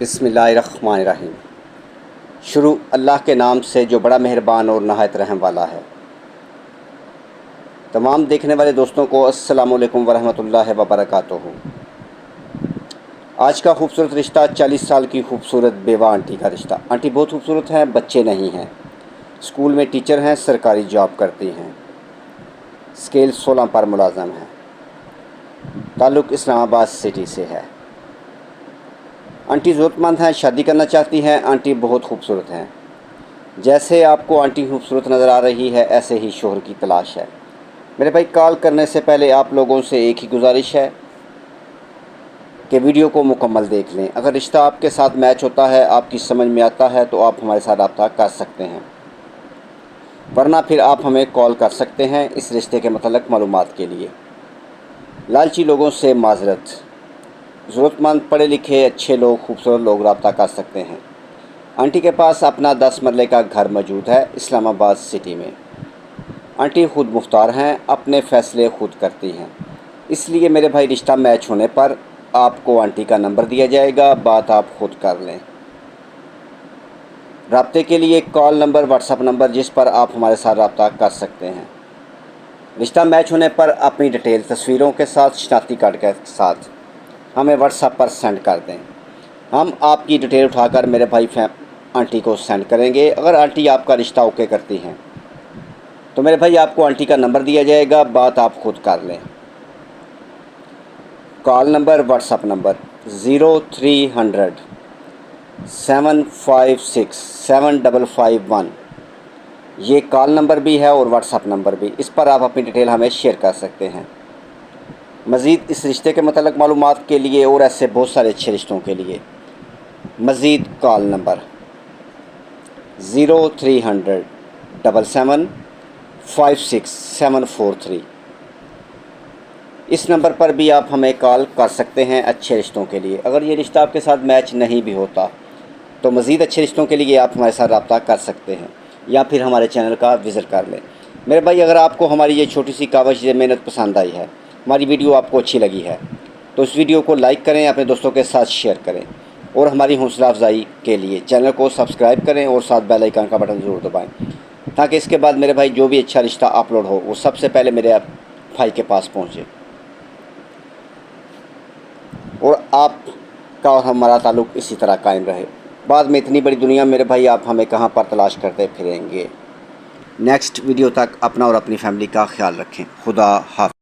बिस्मिल्लाहिर्रहमानिर्रहीम। शुरू अल्लाह के नाम से जो बड़ा मेहरबान और नहायत रहम वाला है। तमाम देखने वाले दोस्तों को अस्सलामु अलैकुम वरहमतुल्लाहि वबरकातुहू। आज का खूबसूरत रिश्ता 40 साल की खूबसूरत बेवा आंटी का रिश्ता। आंटी बहुत खूबसूरत हैं, बच्चे नहीं हैं, स्कूल में टीचर हैं, सरकारी जॉब करती हैं, स्केल 16 पर मुलाजम हैं, ताल्लुक़ इस्लामाबाद सिटी से है। आंटी ज़रूरतमंद हैं, शादी करना चाहती हैं। आंटी बहुत खूबसूरत हैं। जैसे आपको आंटी खूबसूरत नज़र आ रही है ऐसे ही शोहर की तलाश है। मेरे भाई कॉल करने से पहले आप लोगों से एक ही गुजारिश है कि वीडियो को मुकम्मल देख लें। अगर रिश्ता आपके साथ मैच होता है, आपकी समझ में आता है तो आप हमारे साथ रब्ता कर सकते हैं, वरना फिर आप हमें कॉल कर सकते हैं इस रिश्ते के मतलब मालूमात के लिए। लालची लोगों से माजरत। ज़रूरतमंद पढ़े लिखे अच्छे लोग, खूबसूरत लोग रब्ता कर सकते हैं। आंटी के पास अपना 10 मरले का घर मौजूद है इस्लामाबाद सिटी में। आंटी खुद मुख्तार हैं, अपने फ़ैसले खुद करती हैं। इसलिए मेरे भाई रिश्ता मैच होने पर आपको आंटी का नंबर दिया जाएगा, बात आप खुद कर लें। रब्ते के लिए कॉल नंबर, व्हाट्सअप नंबर जिस पर आप हमारे साथ रब्ता कर सकते हैं। रिश्ता मैच होने पर अपनी डिटेल तस्वीरों के साथ, शनाख्ती कार्ड के साथ हमें व्हाट्सएप पर सेंड कर दें। हम आपकी डिटेल उठाकर मेरे भाई आंटी को सेंड करेंगे। अगर आंटी आपका रिश्ता ओके करती हैं तो मेरे भाई आपको आंटी का नंबर दिया जाएगा, बात आप खुद कर लें। Call number, WhatsApp number 0300 756 7551। ये कॉल नंबर भी है और व्हाट्सएप नंबर भी। इस पर आप अपनी डिटेल हमें शेयर कर सकते हैं। मज़ीद इस रिश्ते के मतलब मालूमात के लिए और ऐसे बहुत सारे अच्छे रिश्तों के लिए मज़ीद कॉल नंबर 0300 77 56743। इस नंबर पर भी आप हमें कॉल कर सकते हैं अच्छे रिश्तों के लिए। अगर ये रिश्ता आपके साथ मैच नहीं भी होता तो मज़ीद अच्छे रिश्तों के लिए आप हमारे साथ रब्ता कर सकते हैं या फिर हमारे चैनल का विज़िट कर लें। मेरे भाई अगर आपको हमारी ये छोटी सी काविश, ये मेहनत पसंद आई है, हमारी वीडियो आपको अच्छी लगी है तो इस वीडियो को लाइक करें, अपने दोस्तों के साथ शेयर करें और हमारी हौसला अफजाई के लिए चैनल को सब्सक्राइब करें और साथ बेल आइकन का बटन ज़रूर दबाएं, ताकि इसके बाद मेरे भाई जो भी अच्छा रिश्ता अपलोड हो वो सबसे पहले मेरे भाई के पास पहुँचे और आपका और हमारा ताल्लुक़ इसी तरह कायम रहे। बाद में इतनी बड़ी दुनिया मेरे भाई आप हमें कहाँ पर तलाश करते फिरेंगे। नेक्स्ट वीडियो तक अपना और अपनी फैमिली का ख्याल रखें। खुदा हाफ़िज़।